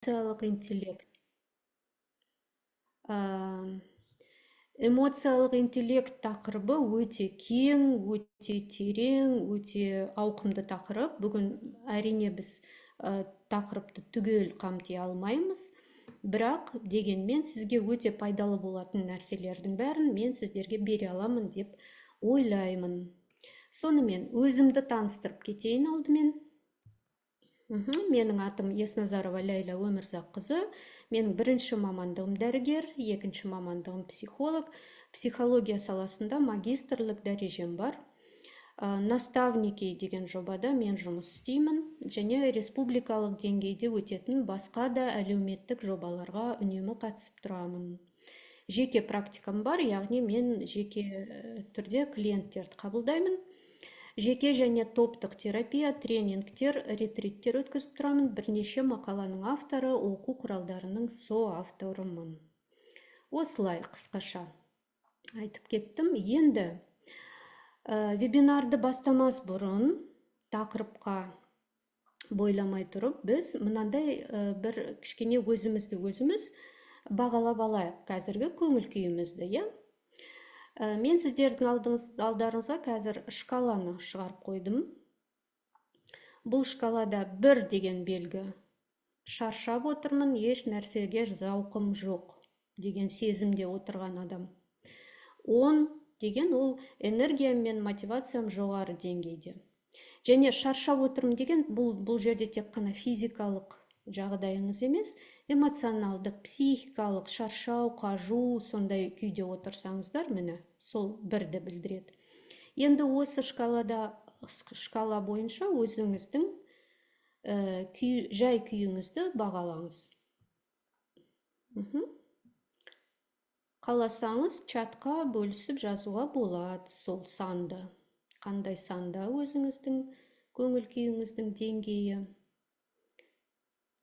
Эмоциялық интеллект. Эмоциялық интеллект тақырыбы өте кең, өте терең, өте ауқымды тақырып. Бүгін әрине біз тақырыпты түгел қамти алмаймыз. Бірақ дегенмен сізге өте пайдалы болатын нәрселердің бәрін мен сіздерге бере аламын деп ойлаймын. Сонымен өзімді таныстырып кетейін алдымен. Менің атым Есназарова Ләйла Өмірзаққызы. Менің бірінші мамандығым дәрігер, екінші мамандығым психолог. Психология саласында магистрлік дәрежем бар. Наставники деген жобада мен жұмыс істеймін, және республикалық деңгейде өтетін басқа да әлеуметтік жобаларға үнемі қатысып тұрамын. Жеке практикам бар, яғни мен жеке түрде клиенттерді қабылдаймын. Жеке және топтық терапия, тренингтер, ретриттер өткізіп тұрамын. Бірнеше мақаланың авторы, оқу құралдарының соавторымын. Осылай қысқаша айтып кеттім. Енді вебинарды бастамас бұрын тақырыпқа бойламай тұрып, біз мынандай бір кішкене өзімізді өзіміз бағалап алайық, қазіргі көңіл күйімізді, Мен сіздердің алдарыңызға қазір шкаланы шығарып қойдым. Бұл шкалада 1 деген белгі шаршап отырмын, еш нәрсеге зауқым жоқ деген сезімде отырған адам. 10 деген ол энергиям мен мотивациям жоғары деңгейде. Және шаршап отырмын деген бұл жерде тек қана физикалық жағдайыңыз емес, эмоционалдық, психикалық, шаршау, қажу, сондай күйде отырсаңыздар, міне, сол 1-ді білдіреді. Енді осы шкала бойынша өзіңіздің жай күйіңізді бағалаңыз. Қаласаңыз, чатқа бөлісіп жазуға болады сол санды. Қандай санда өзіңіздің көңіл күйіңіздің деңгейі.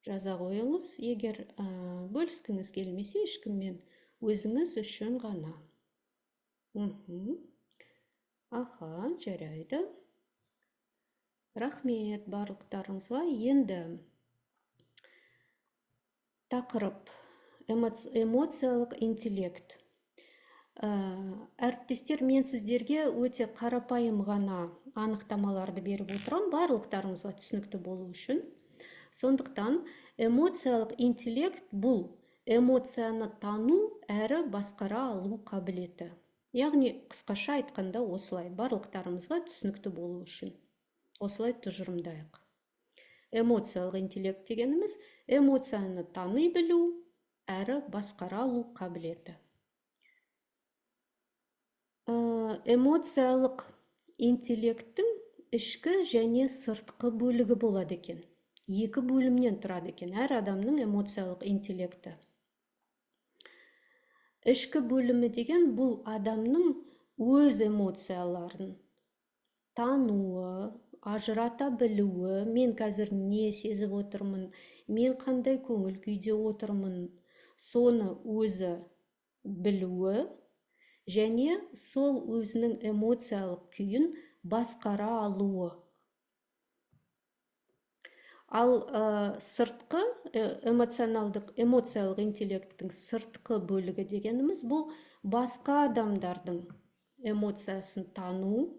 Жаза қойыңыз, егер бөліскіңіз келмесе, ешкіммен өзіңіз үшін ғана. Аха, жарайды. Рахмет барлықтарыңызға. Енді тақырып эмоциялық интеллект. Әріптестер, мен сіздерге өте қарапайым ғана анықтамаларды беріп отырам, барлықтарыңызға түсінікті болу үшін. Сондықтан эмоциялық интеллект бұл эмоцияны тану әрі басқара алу қабілеті. Яғни қысқаша айтқанда осылай, барлықтарымызға түсінікті болу үшін. Осылай тұжырымдайық. Эмоциялық интеллект дегеніміз эмоцияны тани білу әрі басқара алу қабілеті. Эмоциялық интеллекттің ішкі және сыртқы бөлігі болады екен. 2 бөлімнен тұрады екен әр адамның эмоциялық интеллекті. Ішкі бөлімі деген бұл адамның өз эмоцияларын тануы, ажырата білуі, мен қазір не сезіп отырмын, мен қандай көңіл күйде отырмын, соны өзі білуі, және сол өзінің эмоциялық күйін басқара алуы. Ал сыртқы эмоциялық интеллекттің сыртқы бөлігі дегеніміз бұл басқа адамдардың эмоциясын тану,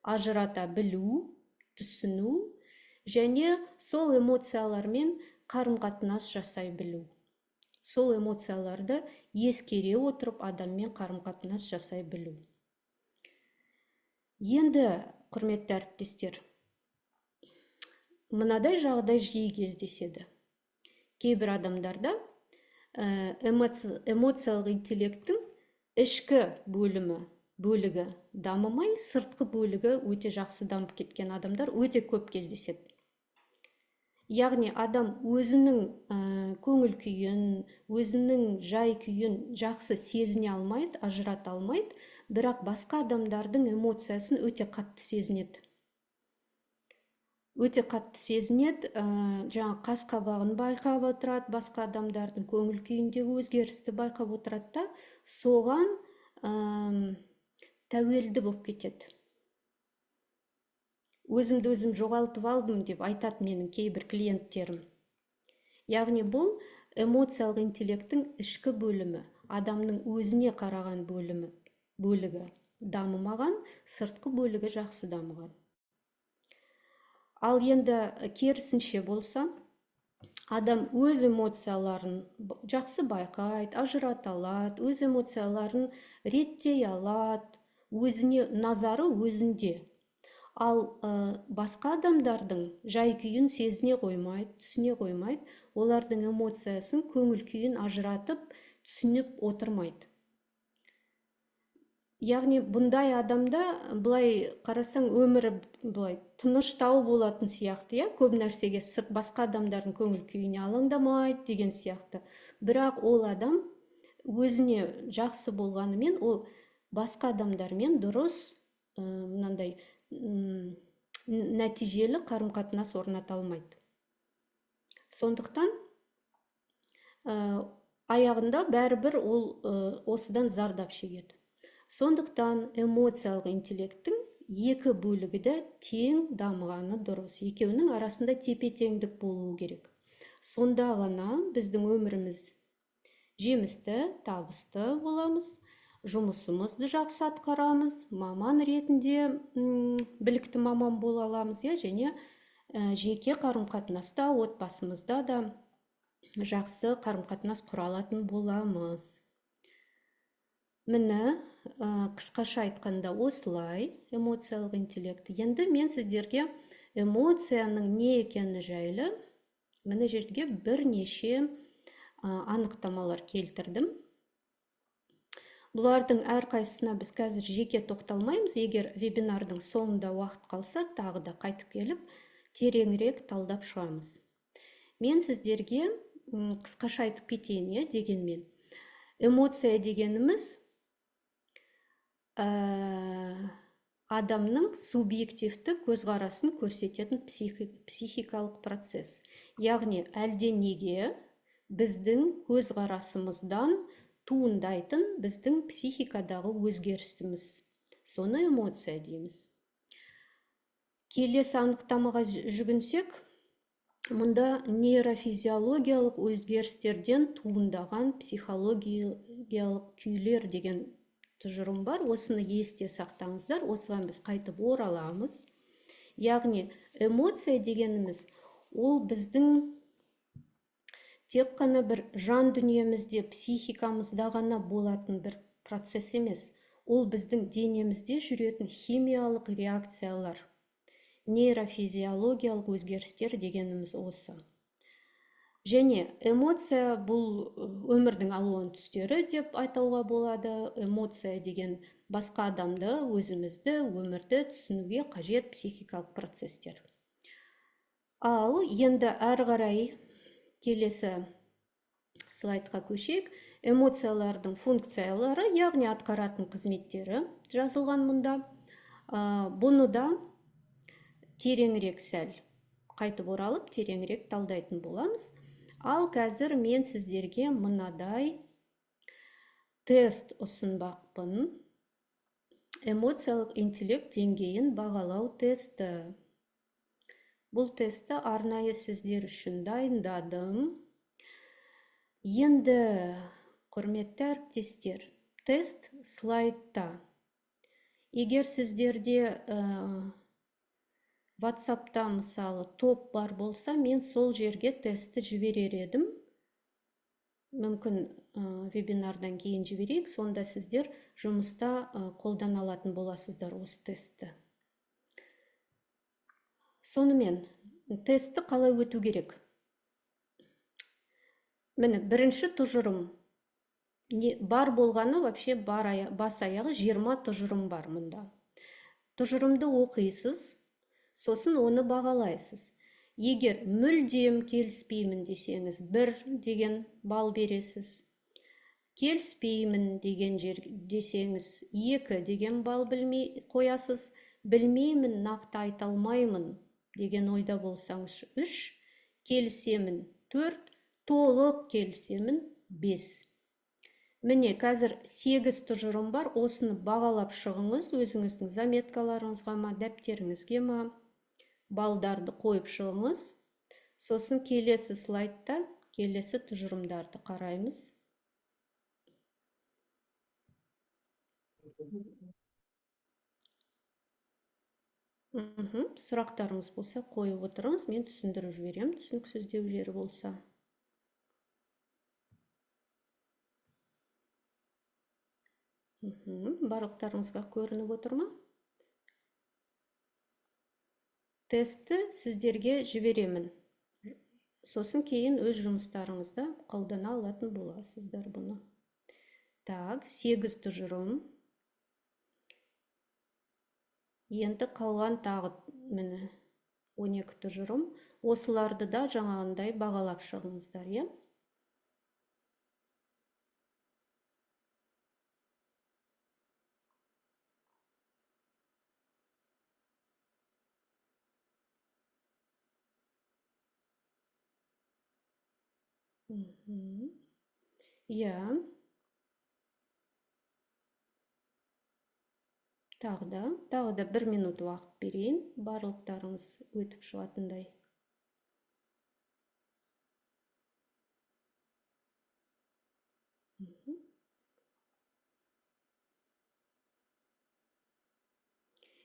ажырата білу, түсіну, және сол эмоциялармен қарым-қатынас жасай білу. Сол эмоцияларды ескере отырып адаммен қарым-қатынас жасай білу. Енді, құрметті әріптестер, мынадай жағдай жиі кездеседі. Кейбір адамдарда эмоциялық интеллекттің ішкі бөлігі дамымай, сыртқы бөлігі өте жақсы дамып кеткен адамдар өте көп кездеседі. Яғни адам өзінің көңіл күйін, өзінің жай күйін жақсы сезіне алмайды, ажырата алмайды, бірақ басқа адамдардың эмоциясын өте қатты сезінеді. Жаңа қас-қабағын байқап отырады, басқа адамдардың көңіл күйіндегі өзгерісті байқап отырады да, соған тәуелді болып кетеді. Өзімді өзім жоғалтып алдым деп айтады менің кейбір клиенттерім. Яғни бұл эмоциялық интеллекттің ішкі бөлімі, адамның өзіне қараған бөлігі дамымаған, сыртқы бөлігі жақсы дамыған. Ал енді керісінше болса, адам өз эмоцияларын жақсы байқайды, ажырата алады, өз эмоцияларын реттей алады, өзіне назары өзінде. Ал басқа адамдардың жай күйін сезіне қоймайды, түсіне қоймайды, олардың эмоциясын, көңіл күйін ажыратып, түсініп отырмайды. Яғни бұндай адамда былай қарасаң өмірі былай тыныштау болатын сияқты, көп нәрсеге басқа адамдардың көңіл күйіне алаңдамайды деген сияқты. Бірақ ол адам өзіне жақсы болғанымен, ол басқа адамдармен дұрыс мынандай нәтижелі қарым-қатынас орната алмайды. Сондықтан аяғында бәрібір ол осыдан зардап шегеді. Сондықтан эмоциялық интеллекттің екі бөлігі де тең дамығаны дұрыс. Екеуінің арасында тепе-теңдік болуы керек. Сонда ғана біздің өміріміз жемісті, табысты боламыз, жұмысымызды жақсы атқарамыз, маман ретінде білікті маман бола аламыз, және жеке қарым-қатынаста, отбасымызда да жақсы қарым-қатынас құра алатын боламыз. Міне, қысқаша айтқанда осылай эмоциялық интеллект. Енді мен сіздерге эмоцияның не екені жайлы міне жерге бірнеше анықтамалар келтірдім. Бұлардың әрқайсысына біз қазір жеке тоқталмаймыз. Егер вебинардың соңында уақыт қалса, тағы да қайтып келіп, тереңірек талдап шығамыз. Мен сіздерге қысқаша айтып кетейін, дегенмен. Эмоция дегеніміз адамның субъективті көзқарасын көрсететін психикалық процесс. Яғни әлденеге біздің көзқарасымыздан туындайтын біздің психикадағы өзгерісіміз. Соны эмоция дейміз. Келесі анықтамаға жүгінсек, мұнда нейрофизиологиялық өзгерістерден туындаған психологиялық күйлер деген тұжырым бар. Осыны есте сақтаңыздар, осыған біз қайтып ораламыз. Яғни эмоция дегеніміз ол біздің тек қана бір жан дүниемізде, психикамызда ғана болатын бір процесс емес. Ол біздің денемізде жүретін химиялық реакциялар, нейрофизиологиялық өзгерістер дегеніміз осы. Және эмоция бұл өмірдің алуан түстері деп айтуға болады. Эмоция деген басқа адамды, өзімізді, өмірді түсінуге қажет психикалық процесстер. Ал енді әрі қарай келесі слайдқа көшейік. Эмоциялардың функциялары, яғни атқаратын қызметтері жазылған мұнда. Бұны да тереңірек сәл қайтып оралып, тереңірек талдайтын боламыз. Ал қазір мен сіздерге мынадай тест ұсынбақпын. Эмоциялық интеллект деңгейін бағалау тесті. Бұл тестті арнайы сіздер үшін дайындадым. Енді, құрметті әріптестер, тест слайдта. Егер сіздерде WhatsApp'та мысалы топ бар болса, мен сол жерге тестті жіберер едім. Мүмкін вебинардан кейін жіберейік, сонда сіздер жұмыста қолдана алатын боласыздар осы тестті. Сонымен, тестті қалай өту керек? Міне, бірінші тұжырым. Бар болғаны, вообще бас аяғы 20 тұжырым бар мұнда. Тұжырымды оқисыз, сосын оны бағалайсыз. Егер мүлдем келіспеймін десеңіз, 1 деген бал бересіз. Келіспеймін деген десеңіз, 2 деген бал қоясыз. Білмеймін, нақты айта алмаймын деген ойда болсаңыз, 3, келісемін, 4, толық келісемін, 5. Міне, қазір 8 тұжырым бар, осыны бағалап шығыңыз, өзіңіздің заметкаларыңызға ма, дәптеріңізге ма, балдарды қойып шығыңыз. Сосын келесі слайдта Келесі тұжырымдарды қараймыз. Сұрақтарыңыз болса қойып отырыңыз, мен түсіндіріп жіберем, түсініксіздеу жері болса. Барлықтарыңызға көрініп отыр ма? Тестті сіздерге жіберемін. Сосын кейін өз жұмыстарыңызда қолдана алатын боласыздар бұны. Так, 8 тұжырым. Енді қалған тағы міне 12 тұжырым. Осыларды да жаңағындай бағалап шығыңыздар, е? Иә. Тағы да 1 минут уақыт берейін, барлықтарыңыз өтіп шығатындай.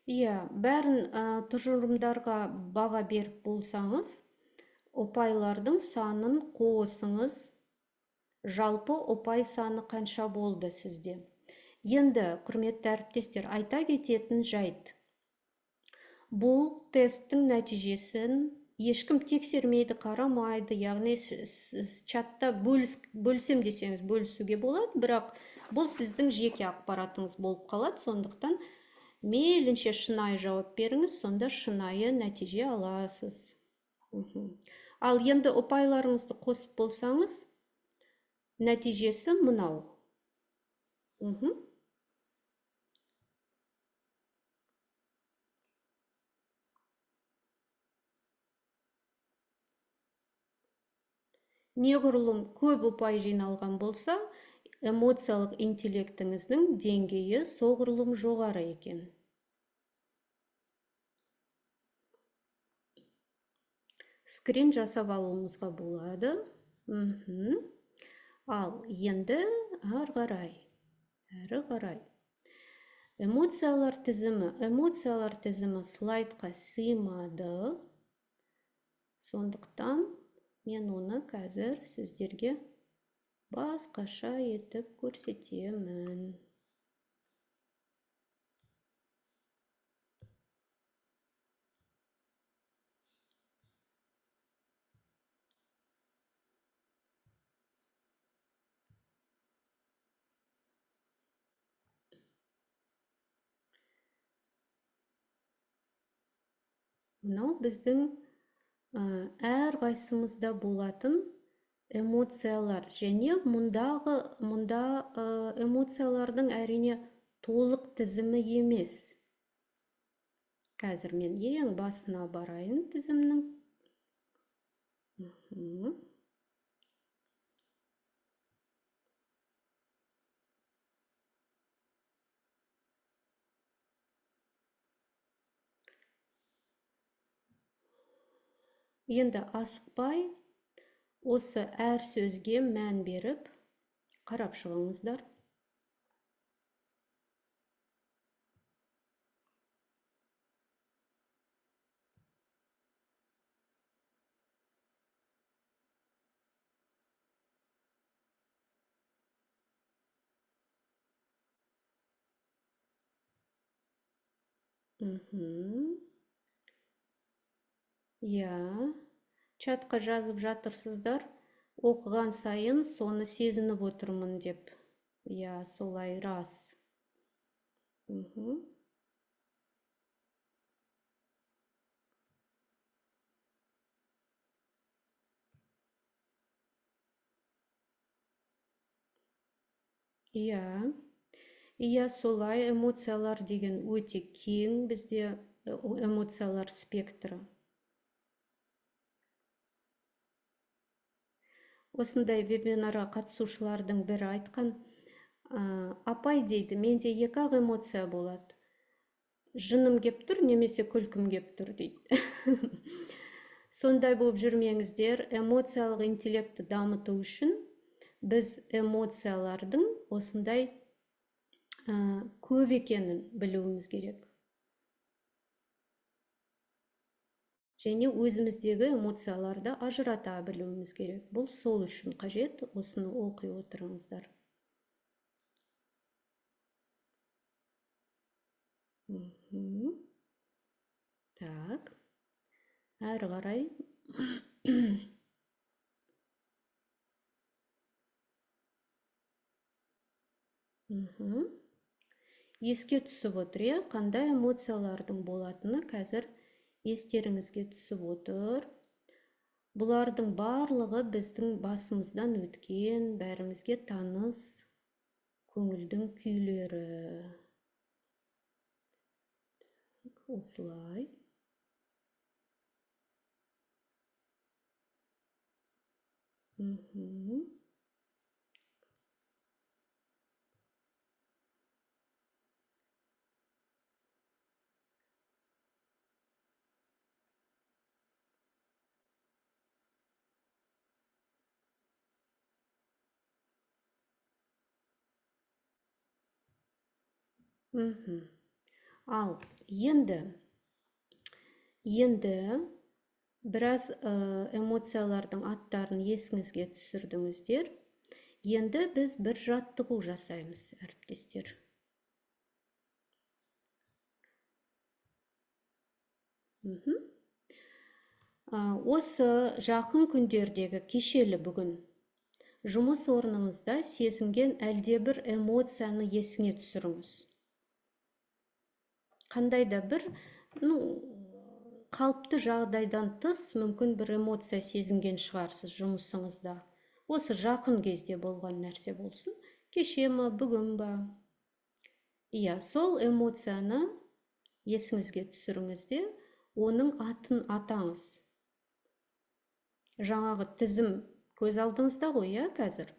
Иә, бәрін тұжырымдарға баға беріп болсаңыз, ұпайлардың санын қосыңыз, жалпы ұпай саны қанша болды сізде. Енді, құрметті әріптестер, айта кететін жайт. Бұл тесттің нәтижесін ешкім тексермейді, қарамайды, яғни чатта бөлсем десеңіз бөлісуге болады, бірақ бұл сіздің жеке ақпаратыңыз болып қалады, сондықтан мейлінше шынайы жауап беріңіз, сонда шынайы нәтиже аласыз. Ал енді ұпайларыңызды қосып болсаңыз, нәтижесі мынау. Неғұрлым көп ұпай жиналған болса, эмоциялық интеллектіңіздің деңгейі соғұрлым жоғары екен. Скрин жасап алуыңызға болады. Ал енді әрі қарай. Эмоциялар тізімі слайдқа сыймады. Сондықтан мен оны қазір сіздерге басқаша етіп көрсетемін. Мынау біздің әр қайсымызда болатын эмоциялар, және мұнда эмоциялардың әрине толық тізімі емес. Қазір мен ең басына барайын тізімнің. Енді асықпай, осы әр сөзге мән беріп, қарап шығыңыздар. Иә, чатқа жазып жатырсыздар, оқыған сайын соны сезініп отырмын деп. Иә, солай рас. Иә, солай, эмоциялар деген өте кең бізде эмоциялар спектрі. Осындай вебинарға қатысушылардың бірі айтқан, апай дейді, менде екі-ақ эмоция болады. Жыным кеп тұр, немесе күлкім кеп тұр дейді. Сондай болып жүрмеңіздер, эмоциялық интеллектті дамыту үшін біз эмоциялардың осындай көп екенін білуіміз керек. Және өзіміздегі эмоцияларды ажырата білуіміз керек. Бұл сол үшін қажет, осыны оқи отырыңыздар. Так, әрі қарай. Еске түсіп отыр, қандай эмоциялардың болатыны қазір естеріңізге түсіп отыр. Бұлардың барлығы біздің басымыздан өткен, бәрімізге таныс көңілдің күйлері. Осылай. Ал енді біраз эмоциялардың аттарын есіңізге түсірдіңіздер. Енді біз бір жаттығу жасаймыз, әріптестер. Осы жақын күндердегі кешелі бүгін жұмыс орныңызда сезінген әлдебір эмоцияны есіңе түсіріңіз. Қандайда бір, қалыпты жағдайдан тыс мүмкін бір эмоция сезінген шығарсыз жұмысыңызда. Осы жақын кезде болған нәрсе болсын, кеше ме, бүгін ба. Сол эмоцияны есіңізге түсіріңіз де, оның атын атаңыз. Жаңағы тізім көз алдыңызда ғой, қазір.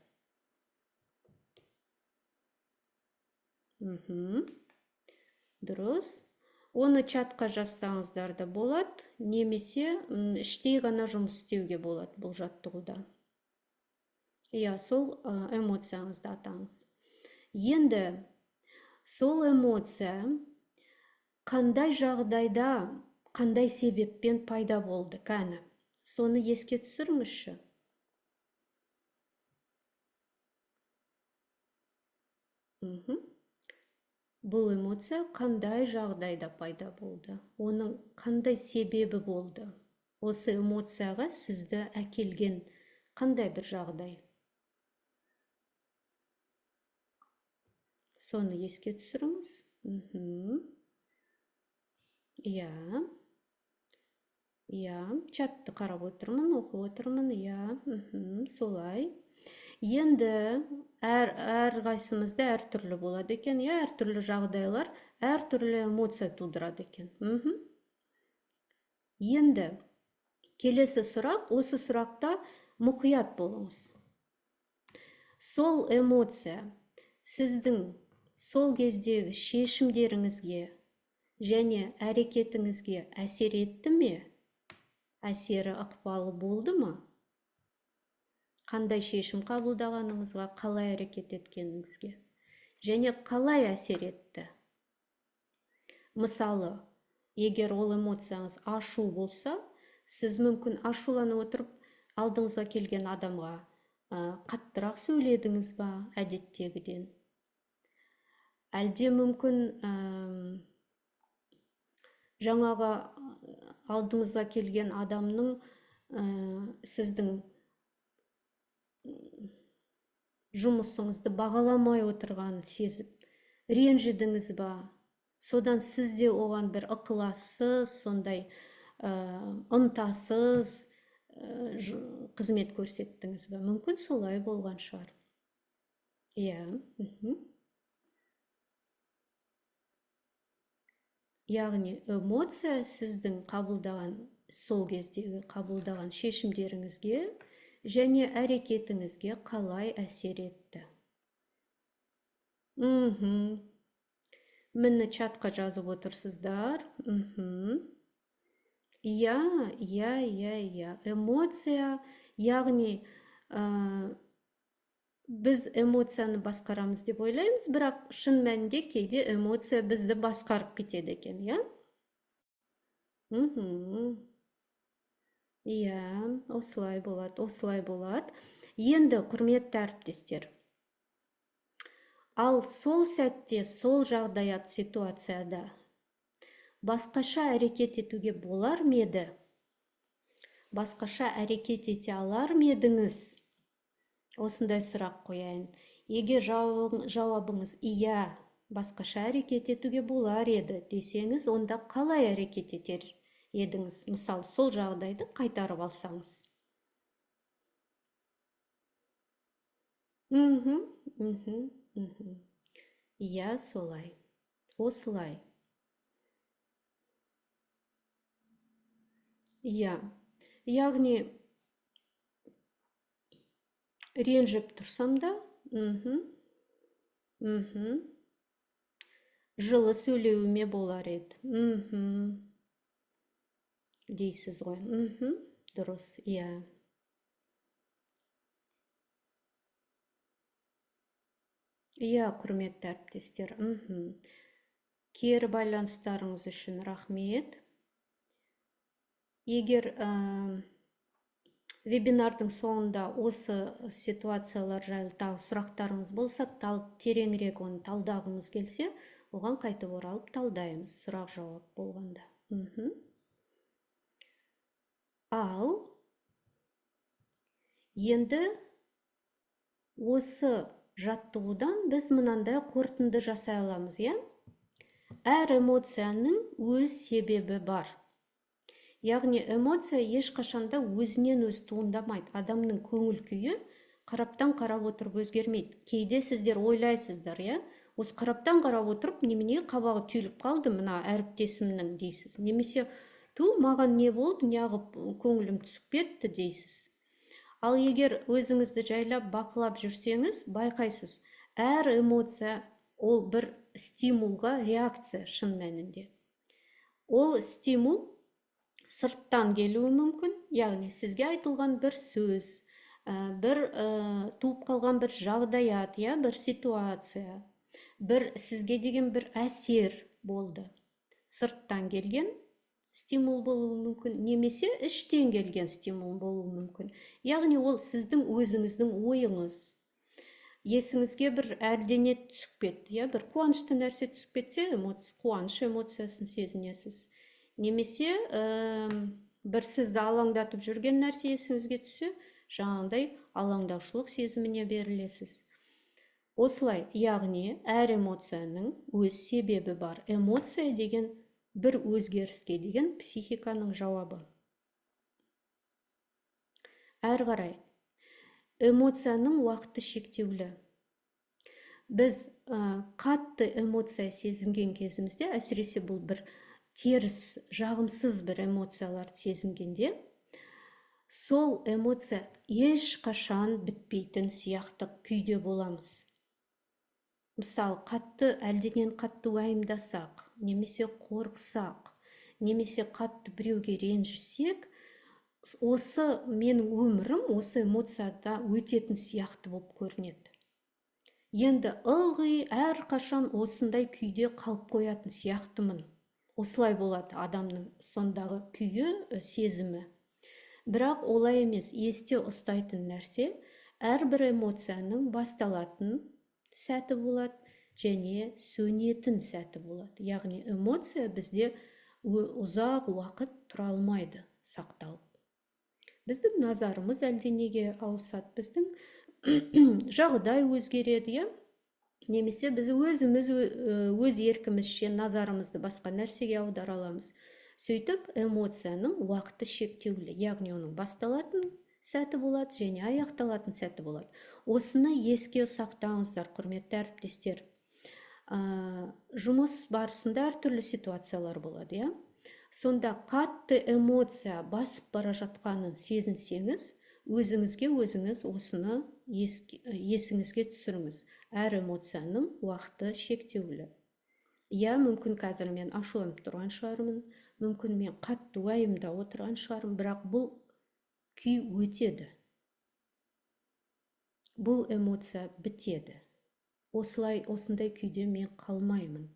Дұрыс. Оны чатқа жазсаңыздар да болады, немесе іштей ғана жұмыс істеуге болады бұл жаттығуда. Сол эмоцияңызды атаңыз. Енді сол эмоция қандай жағдайда, қандай себеппен пайда болды, кәні? Соны еске түсіріңізші. Бұл эмоция қандай жағдайда пайда болды? Оның қандай себебі болды? Осы эмоцияға сізді әкелген қандай бір жағдай? Соны еске түсіріңіз. Чатты қарап отырмын, оқып отырмын. Солай. Енді әрқайсымызда әртүрлі болады екен, әртүрлі жағдайлар, әртүрлі эмоция тудырады екен. Енді келесі сұрақ, осы сұрақта мұқият болыңыз. Сол эмоция сіздің сол кездегі шешімдеріңізге және әрекетіңізге әсер етті ме? Әсері ықпалы болды ма? Қандай шешім қабылдағаныңызға, қалай әрекет еткеніңізге, және қалай әсер етті? Мысалы, егер ол эмоцияңыз ашу болса, сіз мүмкін ашуланып отырып, алдыңызға келген адамға қаттырақ сөйледіңіз ба, әдеттегіден? Әлде мүмкін жаңағы алдыңызға келген адамның сіздің жұмысыңызды бағаламай отырғанын сезіп, ренжідіңіз ба? Содан сіз де оған бір ықылассыз, сондай ынтасыз қызмет көрсеттіңіз ба? Мүмкін солай болған шығар. Яғни эмоция сіздің сол кездегі қабылдаған шешімдеріңізге және әрекетіңізге қалай әсер етті? Мені чатқа жазып отырсыздар. Иә, иә. Эмоция, яғни біз эмоцияны басқарамыз деп ойлаймыз, бірақ шын мәнінде кейде эмоция бізді басқарып кетеді екен, иә? Мхм. Иә, осылай болады. Енді, құрметті әріптестер, ал сол сәтте, сол жағдаят ситуацияда басқаша әрекет етуге болар ма еді? Басқаша әрекет ете алар ма едіңіз? Осындай сұрақ қояйын. Егер жауабыңыз иә, басқаша әрекет етуге болар еді десеңіз, онда қалай әрекет етер едіңіз? Мысалы, сол жағдайды қайтарып алсаңыз. Иә, солай. Осылай. Иә. Яғни, ренжіп тұрсам да, жылы сөйлеуіме болар еді. Дейсіз ғой. Дұрыс, иә. Иә, құрметті әріптестер. Кері байланыстарыңыз үшін рахмет. Егер вебинардың соңында осы ситуациялар жайлы тағы сұрақтарыңыз болса, тереңірек оны талдағыңыз келсе, оған қайтып оралып талдаймыз, сұрақ жауап болғанда. Ал енді осы жаттығудан біз мынандай қорытынды жасай аламыз, иә? Әр эмоцияның өз себебі бар. Яғни эмоция ешқашанда өзінен өз туындамайды. Адамның көңіл күйі қараптан қарап отырып өзгермейді. Кейде сіздер ойлайсыздар, иә? Осы қараптан қарап отырып, немене қабағы түйіліп қалды мына әріптесімнің дейсіз. Немесе, маған не болды, неғып көңілім түсіп кетті дейсіз. Ал егер өзіңізді жайлап бақылап жүрсеңіз, байқайсыз, әр эмоция ол бір стимулға реакция шын мәнінде. Ол стимул сырттан келуі мүмкін, яғни сізге айтылған бір сөз, бір туып қалған бір жағдаят, бір ситуация, бір сізге деген бір әсер болды. Сырттан келген стимул болуы мүмкін, немесе іштен келген стимул болуы мүмкін. Яғни ол сіздің өзіңіздің ойыңыз. Есіңізге бір әлдене түсіп кетті, бір қуанышты нәрсе түсіп кетсе, қуаныш эмоциясын сезінесіз. Немесе бір сізді алаңдатып жүрген нәрсе есіңізге түссе, жаңағыдай алаңдаушылық сезіміне берілесіз. Осылай, яғни әр эмоцияның өз себебі бар. Эмоция деген бір өзгеріске деген психиканың жауабы. Әрі қарай, эмоцияның уақыты шектеулі. Біз қатты эмоция сезінген кезімізде, әсіресе бұл бір теріс, жағымсыз бір эмоцияларды сезінгенде, сол эмоция ешқашан бітпейтін сияқты күйде боламыз. Мысалы, әлденен қатты уайымдасақ, немесе қорықсақ, немесе қатты біреуге ренжісек, осы менің өмірім осы эмоцияда өтетін сияқты болып көрінеді. Енді ылғи әрқашан осындай күйде қалып қоятын сияқтымын. Осылай болады адамның сондағы күйі, сезімі. Бірақ олай емес, есте ұстайтын нәрсе, әрбір эмоцияның басталатын сәті болады, және сөнетін сәті болады. Яғни эмоция бізде ұзақ уақыт тұра алмайды, сақталып. Біздің назарымыз әлденеге ауысады, біздің жағдай өзгереді, немесе біз өзіміз өз еркімізше назарымызды басқа нәрсеге аудара аламыз. Сөйтіп, эмоцияның уақыты шектеулі, яғни оның басталатын сәті болады және аяқталатын сәті болады. Осыны еске сақтаңыздар, құрметті әріптестер. Жұмыс барысында әртүрлі ситуациялар болады, Сонда қатты эмоция басып бара жатқанын сезінсеңіз, өзіңіз осыны есіңізге түсіріңіз. Әр эмоцияның уақыты шектеулі. иә, мүмкін қазір мен ашуланып тұрған шығармын, мүмкін мен қатты уайымда отырған шығармын, бірақ бұл күй өтеді. Бұл эмоция бітеді. Осындай күйде мен қалмаймын.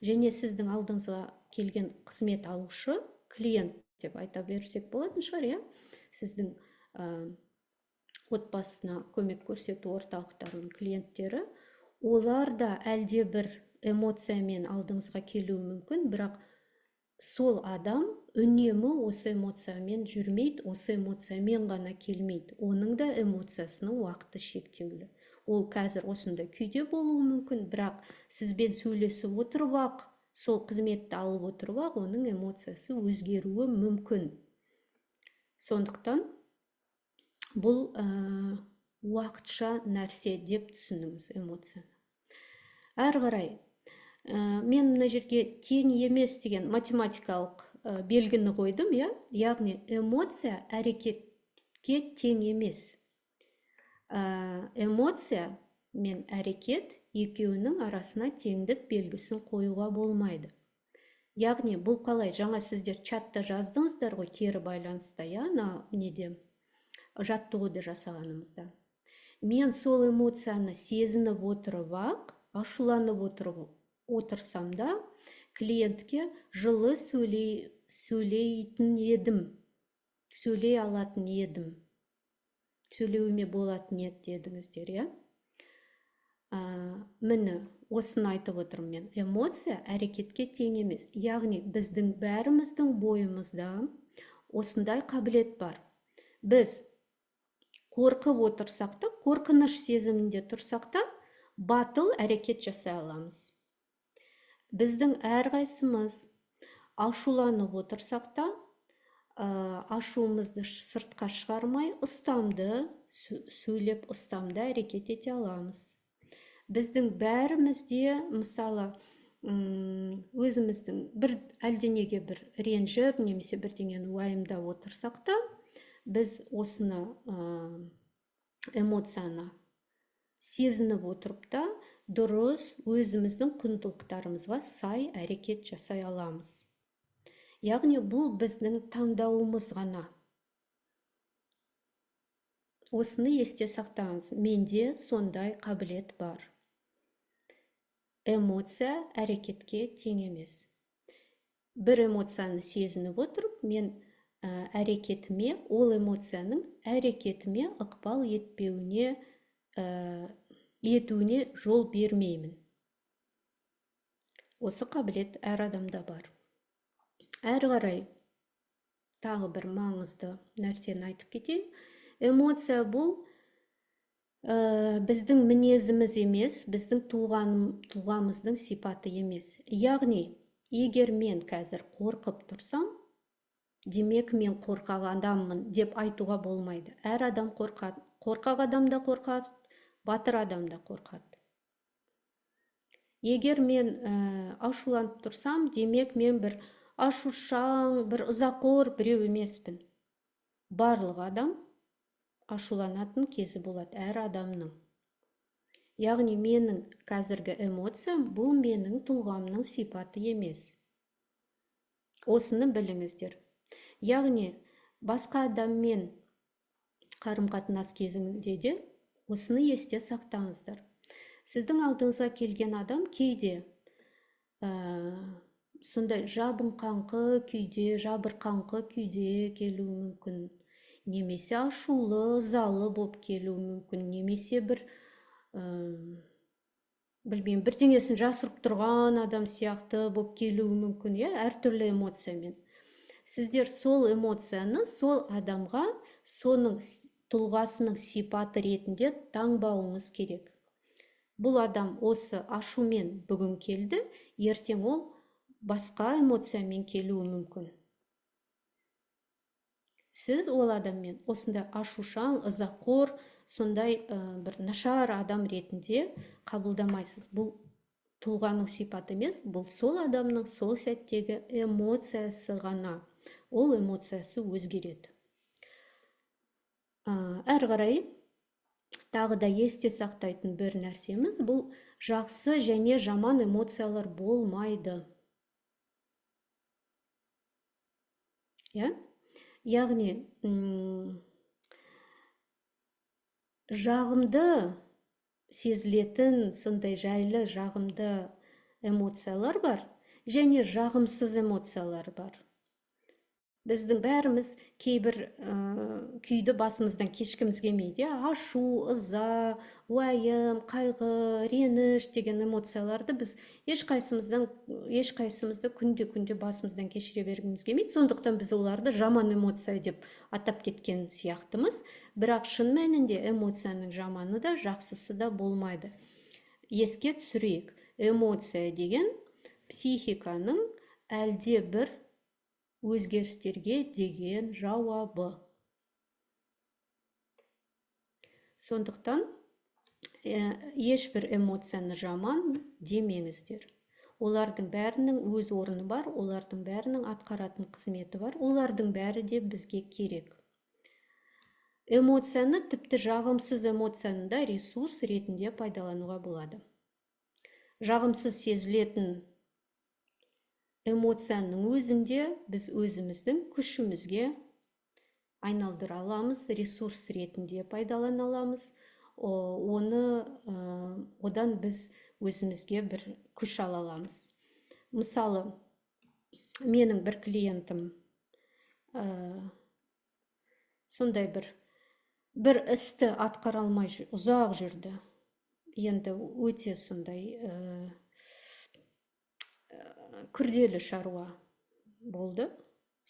Және сіздің алдыңызға келген қызмет алушы, клиент деп айта берсек болатын шығар, иә? Сіздің отбасына көмек көрсету орталықтарының клиенттері, олар да әлде бір эмоциямен алдыңызға келуі мүмкін, бірақ сол адам үнемі осы эмоциямен жүрмейді, осы эмоциямен ғана келмейді. Оның да эмоциясының уақыты шектеулі. Ол қазір осындай күйде болуы мүмкін, бірақ сізбен сөйлесіп отырып ақ, сол қызметті алып отырып ақ, оның эмоциясы өзгеруі мүмкін. Сондықтан бұл уақытша нәрсе деп түсініңіз эмоцияны. Әрі қарай, мен мына жерге тең емес деген математикалық белгіні қойдым, иә? Яғни эмоция әрекетке тең емес. Эмоция мен әрекет екеуінің арасына теңдік белгісін қоюға болмайды. Яғни бұл қалай? Жаңа сіздер чатта жаздыңыздар ғой, кері байланыста, иә, неде жаттығуды жасағанымызда. Мен сол эмоцияны сезініп отырып ақ, ашуланып отырсам да, клиентке жылы сөйлейтін едім, сөйлей алатын едім, сөйлеуіме болатын еді дедіңіздер, иә? Міне, осыны айтып отырмын мен. Эмоция әрекетке тең емес. Яғни біздің бәріміздің бойымызда осындай қабілет бар. Біз қорқып отырсақ та, қорқыныш сезімінде тұрсақ та, батыл әрекет жасай аламыз. Біздің әрқайсымыз ашуланып отырсақ та, ашуымызды сыртқа шығармай, ұстамды сөйлеп, ұстамды әрекет ете аламыз. Біздің бәрімізде, мысалы, өзіміздің бір әлденеге бір ренжіп, немесе бірдеңені уайымдап отырсақ та, біз осыны эмоцияны сезініп отырып та, дұрыс өзіміздің құндылықтарымызға сай әрекет жасай аламыз. Яғни бұл біздің таңдауымыз ғана. Осыны есте сақтаңыз, менде сондай қабілет бар. Эмоция әрекетке тең емес. Бір эмоцияны сезініп отырып, мен әрекетіме, ол эмоцияның әрекетіме ықпал етуіне жол бермеймін. Осы қабілет әр адамда бар. Әрі қарай тағы бір маңызды нәрсені айтып кетейін. Эмоция бұл біздің мінезіміз емес, біздің тұлғамыздың сипаты емес. Яғни, егер мен қазір қорқып тұрсам, демек мен қорқақ адаммын деп айтуға болмайды. Әр адам қорқады. Қорқақ адам да қорқады, батыр адам да қорқады. Егер мен ашуланып тұрсам, демек мен бір ашушаң, бір ызақор біреу емеспін. Барлық адам ашуланатын кезі болады, әр адамның. Яғни менің қазіргі эмоциям бұл менің тұлғамның сипаты емес. Осыны біліңіздер. Яғни басқа адаммен қарым-қатынас кезінде де осыны есте сақтаңыздар. Сіздің алдыңызға келген адам кейде сондай жабырқаңқы күйде келуі мүмкін. Немесе ашулы, ызалы болып келуі мүмкін, немесе бірдеңесін жасырып тұрған адам сияқты болып келуі мүмкін, әртүрлі эмоциямен. Сіздер сол эмоцияны сол адамға соның тұлғасының сипаты ретінде таңбауыңыз керек. Бұл адам осы ашумен бүгін келді, ертең ол басқа эмоциямен келуі мүмкін. Сіз ол адаммен осындай ашушаң, ызақор, сондай бір нашар адам ретінде қабылдамайсыз. Бұл тұлғаның сипаты емес, бұл сол адамның сол сәттегі эмоциясы ғана. Ол эмоциясы өзгереді. Әрі қарай Тағы да есте сақтайтын бір нәрсеміз, бұл жақсы және жаман эмоциялар болмайды. Яғни, жағымды сезілетін сондай жайлы жағымды эмоциялар бар, және жағымсыз эмоциялар бар. Біздің бәріміз кейбір күйді басымыздан кешкіміз келмейді. Ашу, ыза, уайым, қайғы, реніш деген эмоцияларды біз ешқайсымызды күнде басымыздан кешіре бергіміз келмейді. Сондықтан біз оларды жаман эмоция деп атап кеткен сияқтымыз. Бірақ шын мәнінде эмоцияның жаманы да, жақсысы да болмайды. Еске түсірейік, эмоция деген психиканың әлде бір өзгерістерге деген жауабы. Сондықтан ешбір эмоцияны жаман демеңіздер. Олардың бәрінің өз орны бар, олардың бәрінің атқаратын қызметі бар, олардың бәрі де бізге керек. Эмоцияны, тіпті жағымсыз эмоцияны да ресурс ретінде пайдалануға болады. Жағымсыз сезілетін эмоцияның өзінде біз өзіміздің күшімізге айналдыра аламыз, ресурс ретінде пайдалана аламыз. Одан біз өзімізге бір күш ала аламыз. Мысалы, менің бір клиентім сондай бір істі атқара алмай ұзақ жүрді. Енді өте сондай күрделі шаруа болды.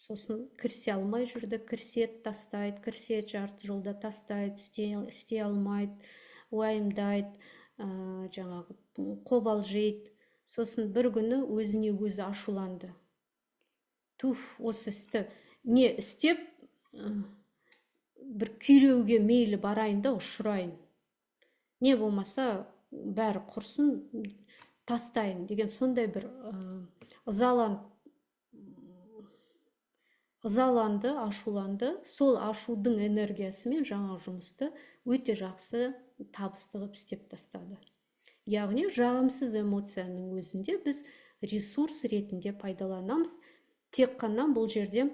Сосын кірісе алмай жүрді, кіріседі, тастайды, кіріседі, жарты жолда тастайды, істей алмайды, уайымдайды, жаңағы қобалжиды. Сосын бір күні өзіне өзі ашуланды. Осы істі не істеп, бір күйреуге мейлі барайын да ұшырайын. Не болмаса бәрі құрсын, тастайын деген сондай бір ызаланды, ашуланды. Сол ашудың энергиясымен жаңа жұмысты өте жақсы табысты қылып істеп тастады. Яғни жағымсыз эмоцияның өзінде біз ресурс ретінде пайдаланамыз. Тек қана бұл жерде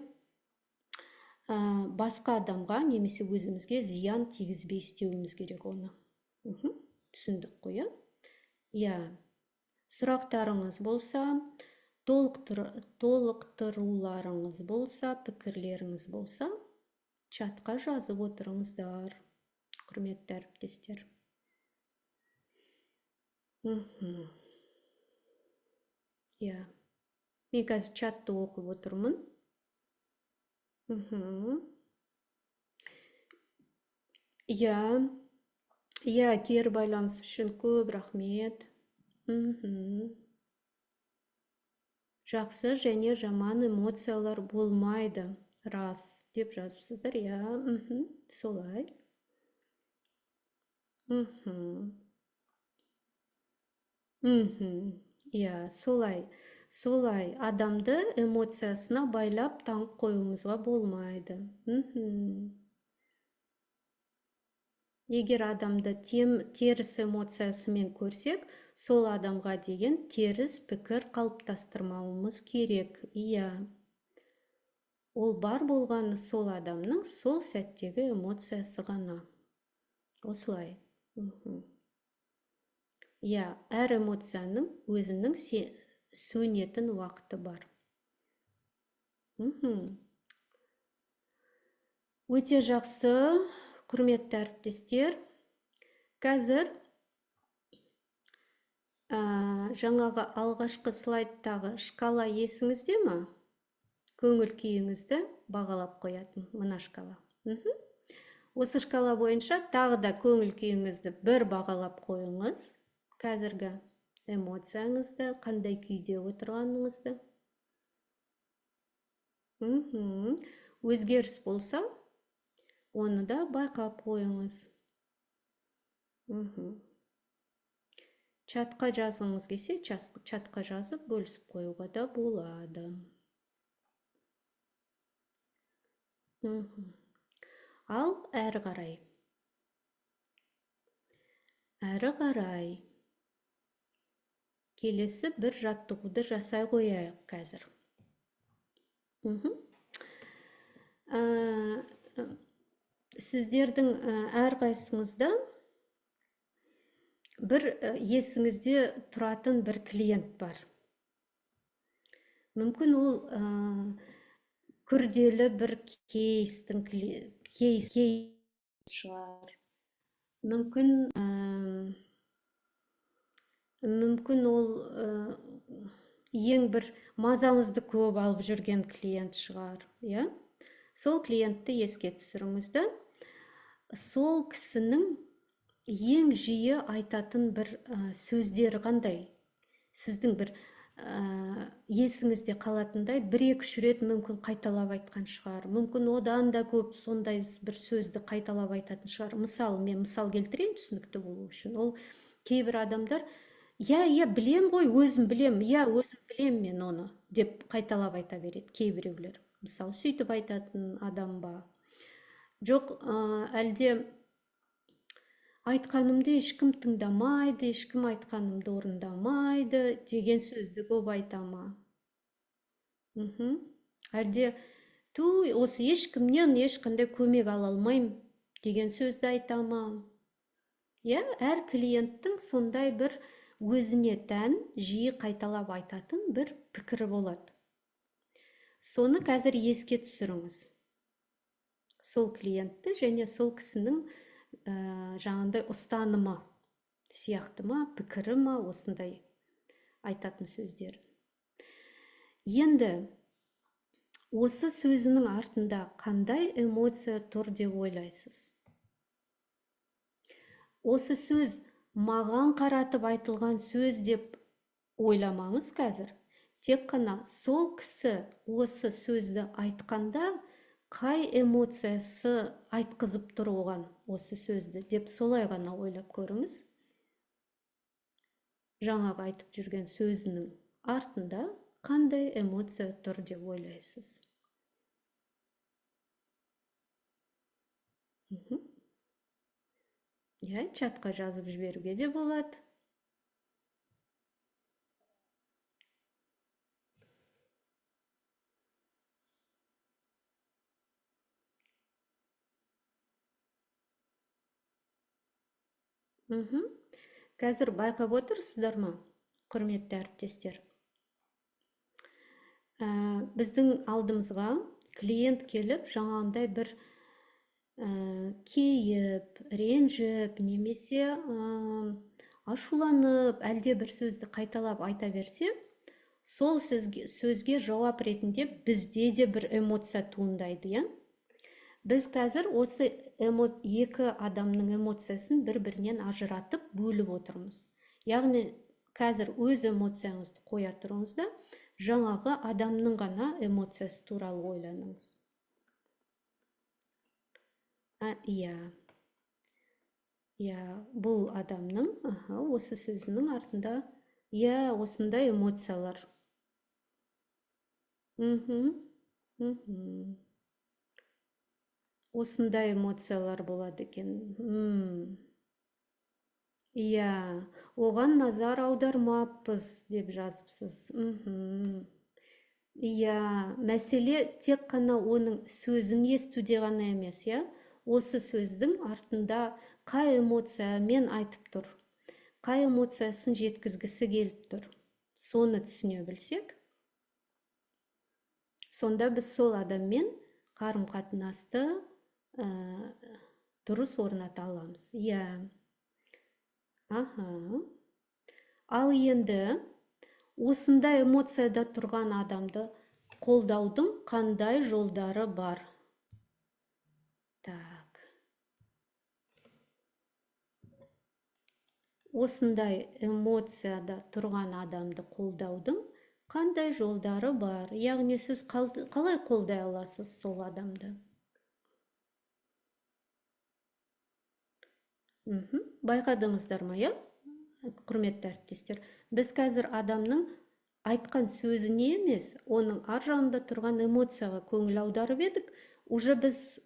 басқа адамға немесе өзімізге зиян тигізбей істеуіміз керек оны. Түсіндік қой? Сұрақтарыңыз болса, толықтыруларыңыз болса, пікірлеріңіз болса, чатқа жазып отырыңыздар, құрметті әріптестер. Мен қазір чатты оқып отырмын. Кері байланыс үшін көп рахмет. Жақсы және жаман эмоциялар болмайды, рас деп жазыпсыздар. Солай. Солай адамды эмоциясына байлап таңып қоюымызға болмайды. Егер адамды теріс эмоциясымен көрсек, сол адамға деген теріс пікір қалыптастырмауымыз керек. Ол бар болғаны сол адамның сол сәттегі эмоциясы ғана. Осылай. Әр эмоцияның өзінің сөнетін уақыты бар. Өте жақсы, құрметті әріптестер. Қазір жаңағы алғашқы слайдтағы шкала есіңізде ме? Көңіл күйіңізді бағалап қоятын мына шкала. Осы шкала бойынша тағы да көңіл күйіңізді бір бағалап қойыңыз. Қазіргі эмоцияңызды, қандай күйде отырғаныңызды. Өзгеріс болса, оны да байқап қойыңыз. Чатқа жазыңыз келсе, чатқа жазып бөлісіп қоюға да болады. Ал әрі қарай Әрі қарай келесі бір жаттығуды жасай қояйық қазір. Сіздердің әрқайсыңызда бір есіңізде тұратын бір клиент бар. Мүмкін ол күрделі бір кейстің кейс шығар. Мүмкін ол ең бір мазаңызды көп алып жүрген клиент шығар, иә? Сол клиентті еске түсіріңіз да, сол кісінің ең жиі айтатын бір сөздері қандай? Сіздің бір есіңізде қалатындай бір-екі рет мүмкін қайталап айтқан шығар. Мүмкін одан да көп сондай бір сөзді қайталап айтатын шығар. Мысалы, мен мысал келтірейін түсінікті болу үшін. Ол кейбір адамдар, иә, білем ғой, өзім білем, өзім білем мен оны, деп қайталап айта береді кейбіреулер. Мысалы, сөйтіп айтатын адам ба? Жоқ, әлде айтқанымды ешкім тыңдамайды, ешкім айтқанымды орындамайды деген сөзді көп айта ма? Әлде осы ешкімнен ешқандай көмек ала алмаймын деген сөзді айта ма? Иә, әр клиенттің сондай бір өзіне тән жиі қайталап айтатын бір пікірі болады. Соны қазір еске түсіріңіз. Сол клиентті және сол кісінің жаңағындай ұстанымы сияқты ма, пікірі ма, осындай айтатын сөздер. Енді осы сөзінің артында қандай эмоция тұр деп ойлайсыз? Осы сөз маған қаратып айтылған сөз деп ойламаңыз қазір. Тек қана сол кісі осы сөзді айтқанда қай эмоциясы айтқызып тұр оған осы сөзді деп солай ғана ойлап көріңіз. Жаңағы айтып жүрген сөзінің артында қандай эмоция тұр деп ойлайсыз? Иә, чатқа жазып жіберуге де болады. Қазір байқап отырсыздар ма, құрметті әріптестер? Біздің алдымызға клиент келіп, жаңағындай бір кейіп, ренжіп, немесе ашуланып, әлде бір сөзді қайталап айта берсе, сол сөзге жауап ретінде бізде де бір эмоция туындайды, иә? Біз қазір осы екі адамның эмоциясын бір-бірінен ажыратып бөліп отырмыз. Яғни қазір өз эмоцияңызды қоя тұрыңыз да, жаңағы адамның ғана эмоциясы туралы ойланыңыз. Иә, бұл адамның осы сөзінің артында осындай эмоциялар. Осындай эмоциялар болады екен. Иә, оған назар аудармаппыз деп жазыпсыз. Иә, мәселе тек қана оның сөзін естуде ғана емес, иә? Осы сөздің артында қай эмоциямен айтып тұр, қай эмоциясын жеткізгісі келіп тұр, соны түсіне білсек, сонда біз сол адаммен қарым-қатынасты дұрыс орната аламыз. Иә. Ал енді осындай эмоцияда тұрған адамды қолдаудың қандай жолдары бар? Так. Осындай эмоцияда тұрған адамды қолдаудың қандай жолдары бар? Яғни сіз қалай қолдай аласыз сол адамды? Байқадыңыздар ма, иә? Құрметті әріптестер, біз қазір адамның айтқан сөзіне емес, оның ар жағында тұрған эмоцияға көңіл аударып едік. Уже біз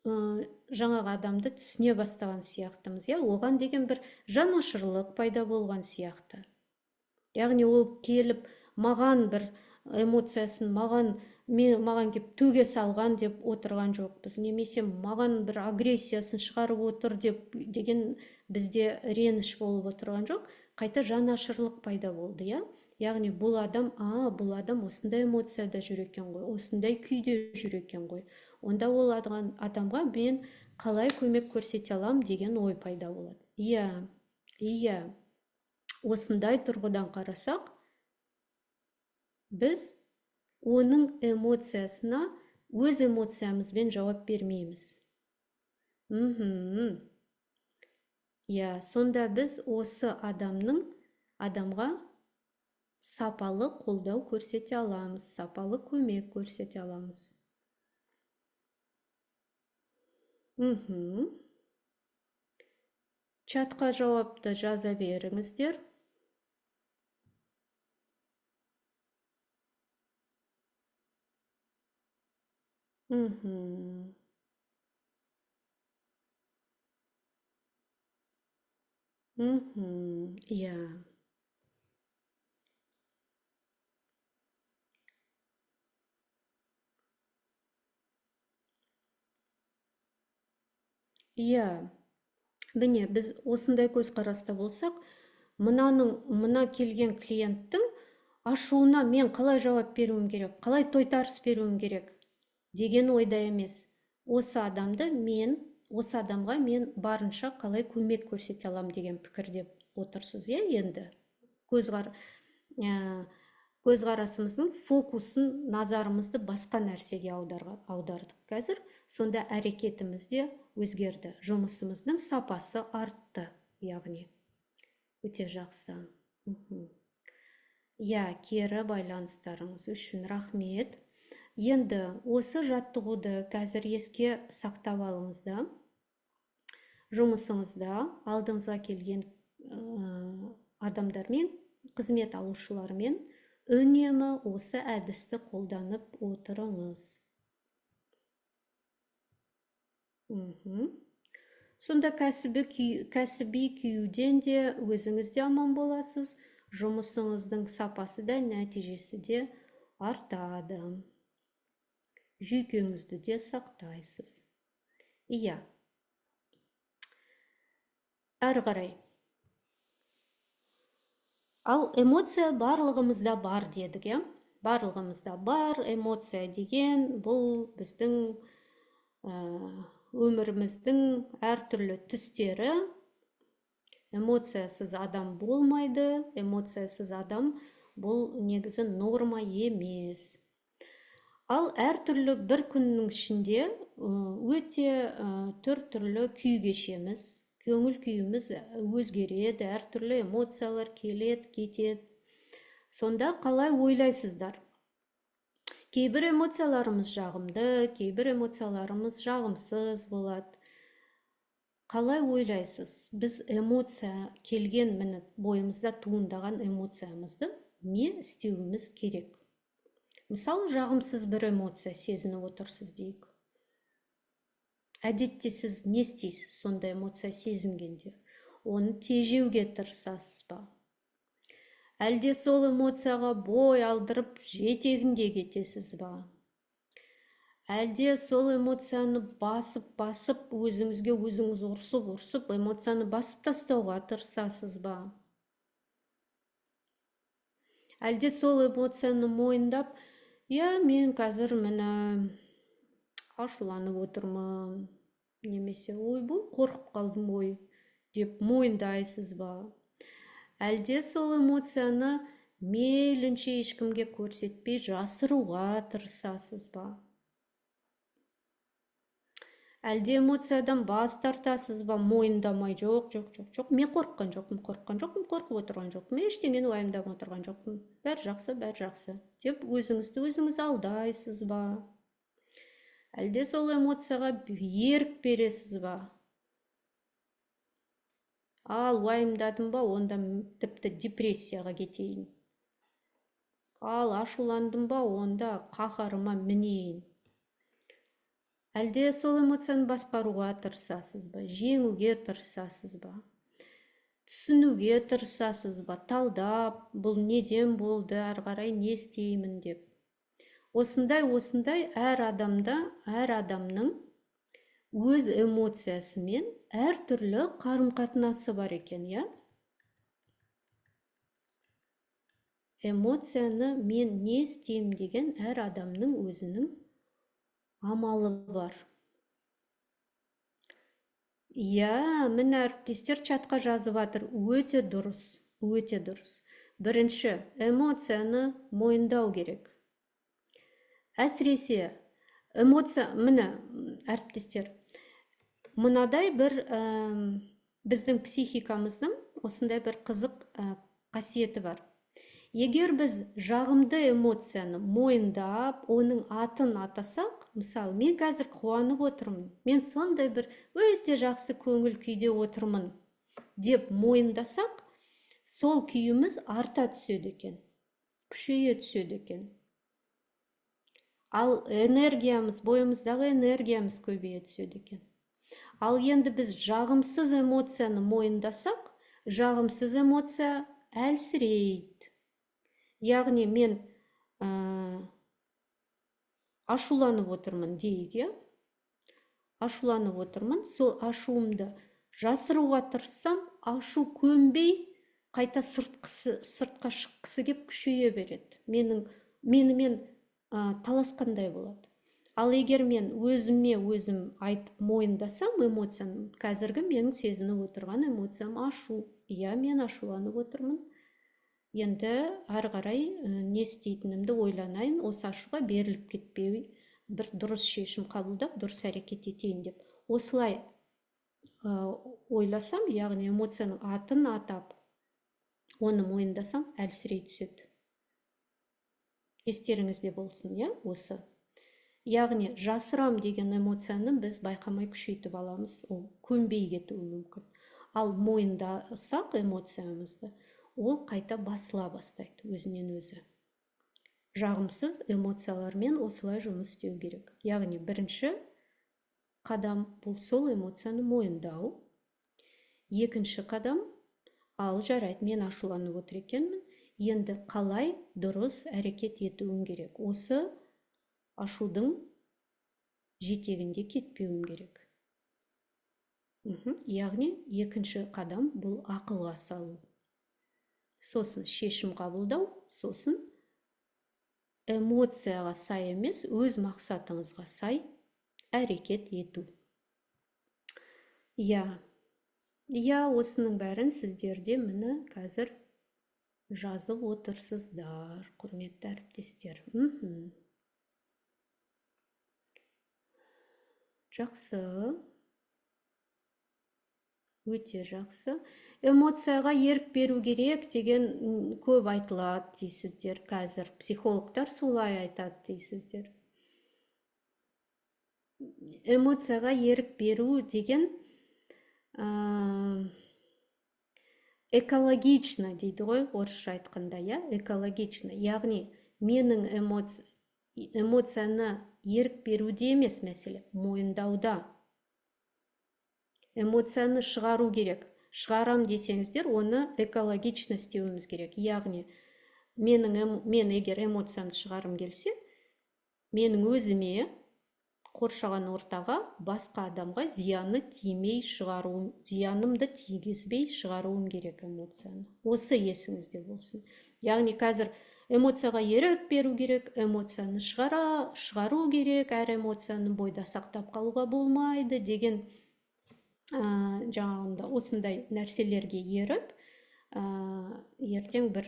жаңағы адамды түсіне бастаған сияқтымыз, иә, оған деген бір жанашырлық пайда болған сияқты. Яғни ол келіп маған бір эмоциясын маған кеп төге салған деп отырған жоқпыз, немесе маған бір агрессиясын шығарып отыр деген бізде реніш болып отырған жоқ, қайта жанашырлық пайда болды, иә. Яғни бұл адам осындай эмоцияда жүр екен ғой, осындай күйде жүр екен ғой. Онда ол адамға мен қалай көмек көрсете алам деген ой пайда болады. Иә, осындай тұрғыдан қарасақ, біз оның эмоциясына өз эмоциямызбен жауап бермейміз. Иә, сонда біз осы адамға сапалы қолдау көрсете аламыз, сапалы көмек көрсете аламыз. Чатқа жауапты жаза беріңіздер. Иә. Иә, міне біз осындай көзқараста болсақ, мына келген клиенттің ашуына мен қалай жауап беруім керек, қалай тойтарыс беруім керек деген ойда емес. Осы адамға мен барынша қалай көмек көрсете алам деген пікірде отырсыз, иә, енді көзқарасымыздың фокусын, назарымызды басқа нәрсеге аудардық қазір. Сонда әрекетіміз де өзгерді, жұмысымыздың сапасы артты, яғни. Өте жақсы. Иә, кері байланыстарыңыз үшін рахмет. Енді осы жаттығуды қазір еске сақтап алыңыз да, жұмысыңызда алдыңызға келген адамдармен, қызмет алушылармен үнемі осы әдісті қолданып отырыңыз. Сонда кәсіби күйден де өзіңіз де аман боласыз, жұмысыңыздың сапасы да, нәтижесі де артады. Жүйкеңізді де сақтайсыз. Иә. Әрі қарай. Ал эмоция барлығымызда бар дедік, иә? Барлығымызда бар эмоция деген, бұл біздің өміріміздің әртүрлі түстері. Эмоциясыз адам болмайды, эмоциясыз адам бұл негізі норма емес. Ал әртүрлі бір күннің ішінде өте түрлі күй кешеміз, көңіл күйіміз өзгереді, әртүрлі эмоциялар келеді, кетеді. Сонда қалай ойлайсыздар? Кейбір эмоцияларымыз жағымды, кейбір эмоцияларымыз жағымсыз болады. Қалай ойлайсыз? Біз эмоция келген бойымызда туындаған эмоциямызды не істеуіміз керек? Мысалы, жағымсыз бір эмоция сезініп отырсыз дейік. Әдетте сіз не істейсіз сондай эмоция сезінгенде? Оны тежеуге тырысасыз ба? Әлде сол эмоцияға бой алдырып жетегінде кетесіз ба? Әлде сол эмоцияны басып, өзіңізге өзіңіз ұрсып, эмоцияны басып тастауға тырысасыз ба? Әлде сол эмоцияны мойындап, мен қазір ашуланып отырмын, немесе қорқып қалдым деп мойындайсыз ба? Әлде сол эмоцияны мейлінше ешкімге көрсетпей жасыруға тырысасыз ба? Әлде эмоциядан бас тартасыз ба, мойындамай, жоқ, мен қорққан жоқпын, қорқып отырған жоқпын, ештеңені уайымдап отырған жоқпын, бәрі жақсы, деп өзіңізді өзіңіз алдайсыз ба? Әлде сол эмоцияға ерік бересіз ба? Ал уайымдадым ба, онда тіпті депрессияға кетейін. Ал ашуландым ба, онда қаһарыма мінейін. Әлде сол эмоцияны басқаруға тырысасыз ба, жеңуге тырысасыз ба, түсінуге тырысасыз ба, талдап, бұл неден болды, ары қарай не істеймін деп. Осындай әр адамның өз эмоциясымен әртүрлі қарым-қатынасы бар екен, я? Эмоцияны мен не істеймін деген әр адамның өзінің амалы бар. Міне әріптестер чатқа жазып жатыр. Өте дұрыс, өте дұрыс. Бірінші, эмоцияны мойындау керек. Әсіресе, міне әріптестер, мынадай бір біздің психикамыздың осындай бір қызық қасиеті бар. Егер біз жағымды эмоцияны мойындап, оның атын атасақ, мысалы, мен қазір қуанып отырмын, мен сондай бір өте жақсы көңіл күйде отырмын деп мойындасақ, сол күйіміз арта түседі екен, күшейе түседі екен. Ал энергиямыз, бойымыздағы энергиямыз көбейе түседі екен. Ал енді біз жағымсыз эмоцияны мойындасақ, жағымсыз эмоция әлсірейді. Яғни мен ашуланып отырмын дейік, ашуланып отырмын, сол ашуымды жасыруға тырыссам, ашу көнбей, қайта сыртқа шыққысы кеп күшейе береді. Менімен таласқандай болады. Ал егер мен өзім айтып мойындасам эмоцияны, қазіргі менің сезініп отырған эмоциям ашу. Мен ашуланып отырмын. Енді ары қарай не істейтінімді ойланайын, осы ашуға беріліп кетпей, бір дұрыс шешім қабылдап, дұрыс әрекет етейін деп. Осылай ойласам, яғни эмоцияның атын атап, оны мойындасам, әлсірей түседі. Естеріңізде болсын, осы. Яғни жасырам деген эмоцияны біз байқамай күшейтіп аламыз, ол көнбей кетуі мүмкін. Ал мойындасақ эмоциямызды, ол қайта басыла бастайды өзінен өзі. Жағымсыз эмоциялармен осылай жұмыс істеу керек. Яғни бірінші қадам бұл сол эмоцияны мойындау. Екінші қадам, ал жарайды, мен ашуланып отыр екенмін, енді қалай дұрыс әрекет етуім керек. Осы ашудың жетегінде кетпеуім керек. Яғни екінші қадам бұл ақылға салу. Сосын шешім қабылдау, сосын эмоцияға сай емес, өз мақсатыңызға сай әрекет ету. Осының бәрін сіздерде міне қазір жазып отырсыздар, құрметті әріптестер. Жақсы. Өте жақсы. Эмоцияға ерік беру керек деген көп айтылады дейсіздер қазір. Психологтар солай айтады дейсіздер. Эмоцияға ерік беру деген экологично дейді ғой, орысша айтқанда, экологично. Яғни менің эмоцияны ерік беруде емес мәселе, мойындауда. Эмоцияны шығару керек. Шығарам десеңіздер, оны экологично істеуіміз керек. Яғни, мен егер эмоциямды шығарым келсе, менің өзіме, қоршаған ортаға, басқа адамға зияны тимей шығаруым, зиянымды тигізбей шығаруым керек эмоцияны. Осы есіңізде болсын. Яғни, қазір эмоцияға ерік беру керек, эмоцияны шығару керек, әр эмоцияны бойда сақтап қалуға болмайды деген жаңағында осындай нәрселерге еріп, ертең бір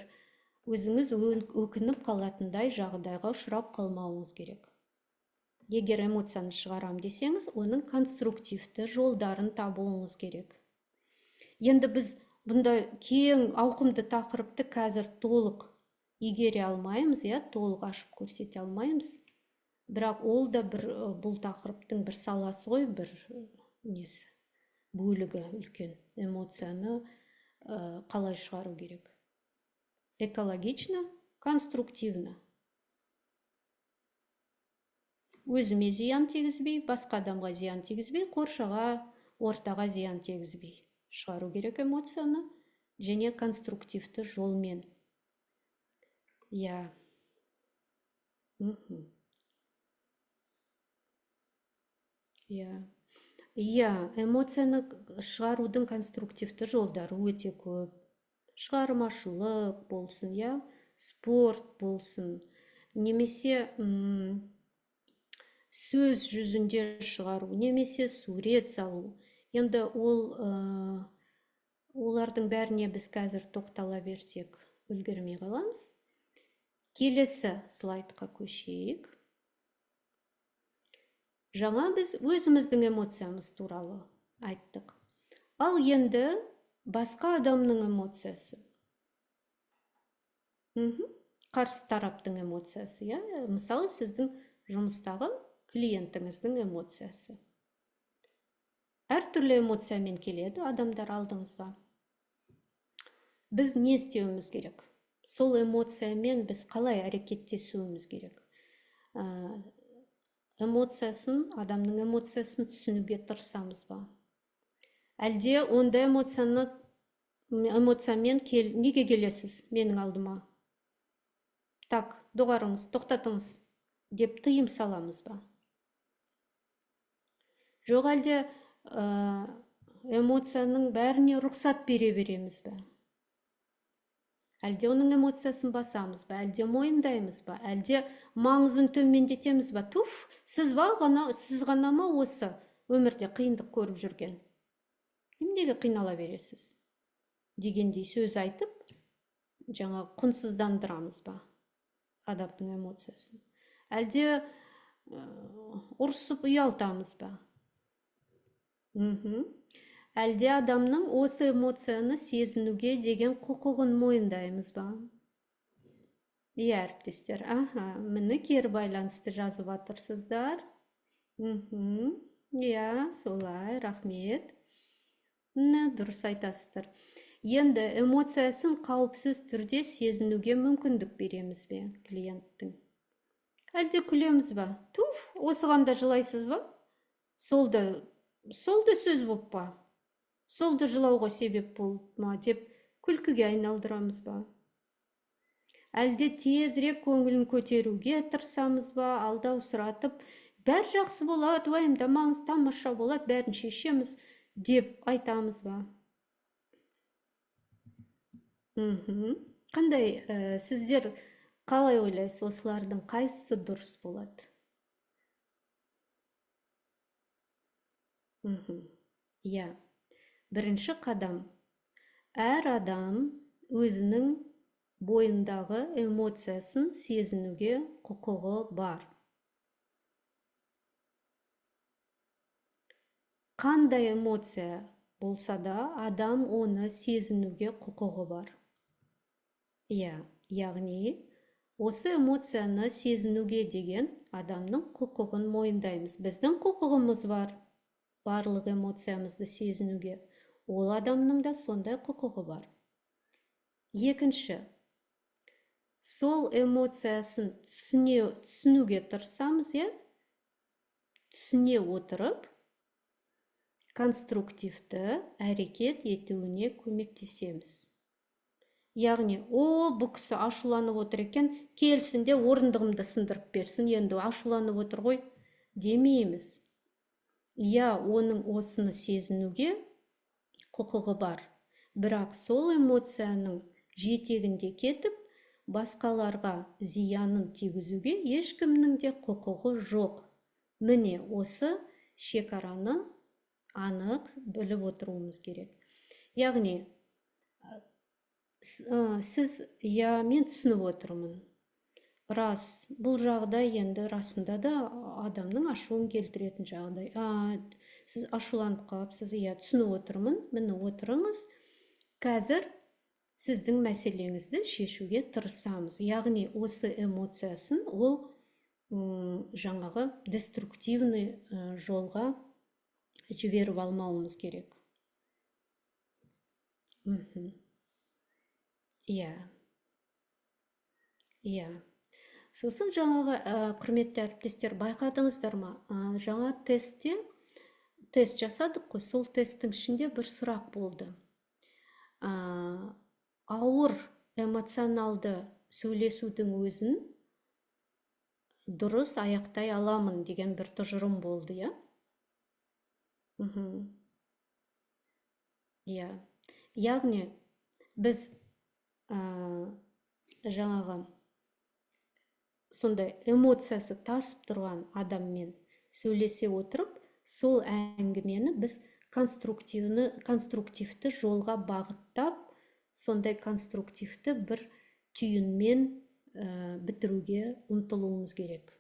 өзіңіз өкініп қалатындай жағдайға ұшырап қалмауыңыз керек. Егер эмоцияны шығарам десеңіз, оның конструктивті жолдарын табуыңыз керек. Енді біз бұндай кең ауқымды тақырыпты қазір толық игере алмаймыз, толық ашып көрсете алмаймыз. Бірақ ол да бұл тақырыптың бір саласы ғой, бір несі. Бөлігі үлкен. Эмоцияны қалай шығару керек. Экологично, конструктивно. өзіме зиян тигізбей, басқа адамға зиян тигізбей, қоршаға, ортаға зиян тигізбей шығару керек эмоцияны, және конструктивті жолмен. Иә. Иә. Иә, эмоцияны шығарудың конструктивті жолдары өте көп. Шығармашылық болсын, иә, спорт болсын, немесе сөз жүзінде шығару, немесе сурет салу. Енді олардың бәріне біз қазір тоқтала берсек үлгермей қаламыз. Келесі слайдқа көшейік. Жаңа біз өзіміздің эмоциямыз туралы айттық. Ал енді басқа адамның эмоциясы. Қарсы тараптың эмоциясы, иә? Мысалы, сіздің жұмыстағы клиентіңіздің эмоциясы. Әртүрлі эмоциямен келеді адамдар алдыңызға. Біз не істеуіміз керек? Сол эмоциямен біз қалай әрекеттесуіміз керек? Адамның эмоциясын түсінуге тырысамыз ба? Әлде онда эмоциямен неге келесіз менің алдыма? Так, доғарыңыз, тоқтатыңыз деп тыйым саламыз ба? Жоқ, әлде эмоцияның бәріне рұқсат бере береміз ба? Әлде оның эмоциясын басамыз ба? Әлде мойындаймыз ба? Әлде маңызын төмендетеміз ба? Туф, сіз ғана ма осы өмірде қиындық көріп жүрген? Неге қинала бересіз? Дегендей сөз айтып, жаңа құнсыздандырамыз ба адамның эмоциясын? Әлде ұрсып ұялтамыз ба? Әлде адамның осы эмоцияны сезінуге деген құқығын мойындаймыз ба? Иә, әріптестер, міне кері байланысты жазып жатырсыздар. Иә, солай, рахмет. Дұрыс айтасыздар. Енді эмоциясын қауіпсіз түрде сезінуге мүмкіндік береміз бе клиенттің? Әлде күлеміз ба? Туф, осыған да жылайсыз ба? Сол да сөз болып па? Сол да жылауға себеп болып ма деп күлкіге айналдырамыз ба? Әлде тезірек көңілін көтеруге тырысамыз ба? Алдаусыратып, бәр жақсы болады, уайымдамаңыз, тамаша болады, бәрін шешеміз деп айтамыз ба? Қандай, сіздер қалай ойлайсыз, осылардың қайсысы дұрыс болады? Иә, бірінші қадам. Әр адам өзінің бойындағы эмоциясын сезінуге құқығы бар. Қандай эмоция болса да, адам оны сезінуге құқығы бар. Иә, яғни, осы эмоцияны сезінуге деген адамның құқығын мойындаймыз. Біздің құқығымыз бар, барлық эмоциямызды сезінуге. Ол адамның да сондай құқығы бар. Екінші, сол эмоциясын түсінуге тырысамыз, түсіне отырып, конструктивті әрекет етуіне көмектесеміз. Яғни, бұл кісі ашуланып отыр екен, келсін де орындығымды сындырып берсін, енді ашуланып отыр ғой демейміз. Иә, оның осыны сезінуге құқығы бар. Бірақ сол эмоцияның жетегінде кетіп, басқаларға зиянын тигізуге ешкімнің де құқығы жоқ. Міне, осы шекараны анық біліп отыруымыз керек. Яғни, сіз, мен түсініп отырмын. Рас, бұл жағдай енді расында да адамның ашуын келтіретін жағдай. Сіз ашуланып қалыпсыз, түсініп отырмын, міне отырыңыз. Қазір сіздің мәселеңізді шешуге тырысамыз. Яғни, осы эмоциясын ол жаңағы деструктивный жолға жіберіп алмауымыз керек. Иә. Сосын жаңағы құрметті әріптестер, байқадыңыздар ма? Жаңа тестте тест жасадық қой, сол тесттің ішінде бір сұрақ болды. Ауыр эмоционалды сөйлесудің өзін дұрыс аяқтай аламын деген бір тұжырым болды, иә? Иә. Яғни біз жаңағы сондай эмоциясы тасып тұрған адаммен сөйлесе отырып, сол әңгімені біз конструктивті жолға бағыттап, сондай конструктивті бір түйінмен бітіруге ұмтылуымыз керек.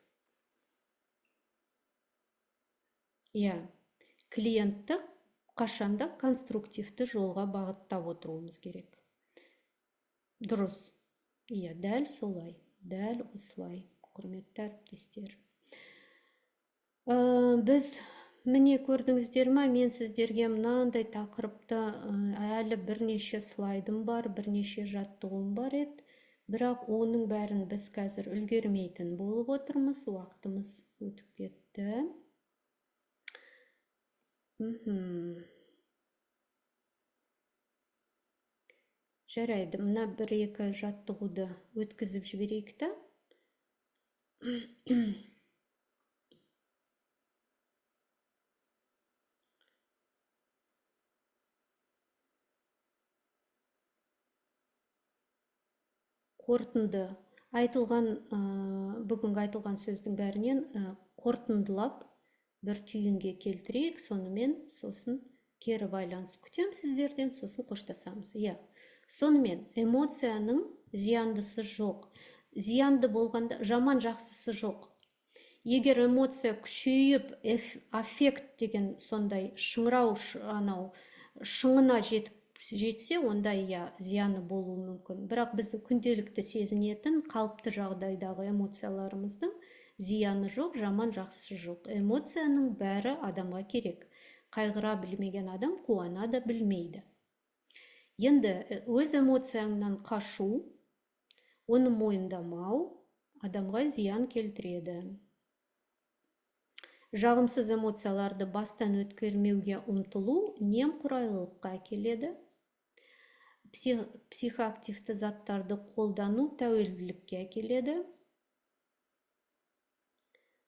Иә, клиентті қашанда конструктивті жолға бағыттап отыруымыз керек. Дұрыс. Иә, дәл солай, дәл осылай, құрметті әріптестер. Біз міне көрдіңіздер ме, мен сіздерге мынандай тақырыпты әлі бірнеше слайдым бар, бірнеше жаттығуым бар еді, бірақ оның бәрін біз қазір үлгермейтін болып отырмыз, уақытымыз өтіп кетті. Жарайды, мына бір-екі жаттығуды өткізіп жіберейік та. Қорытынды бүгінгі айтылған сөздің бәрінен қорытындылап бір түйінге келтірейік, сонымен сосын кері байланыс күтем сіздерден, сосын қоштасамыз. Иә. Сонымен эмоцияның зияндысы жоқ. Зиянды болғанда жаман жақсысы жоқ. Егер эмоция күшейіп, аффект деген сондай шыңырау шыңына жетсе, онда зияны болуы мүмкін. Бірақ бізді күнделікті сезінетін қалыпты жағдайдағы эмоцияларымыздың зияны жоқ, жаман жақсысы жоқ. Эмоцияның бәрі адамға керек. Қайғыра білмеген адам қуана да білмейді. Енді өз эмоцияңнан қашу, оны мойындамау адамға зиян келтіреді. Жағымсыз эмоцияларды бастан өткермеуге ұмтылу немқұрайлылыққа әкеледі. Психоактивті заттарды қолдану тәуелділікке әкеледі.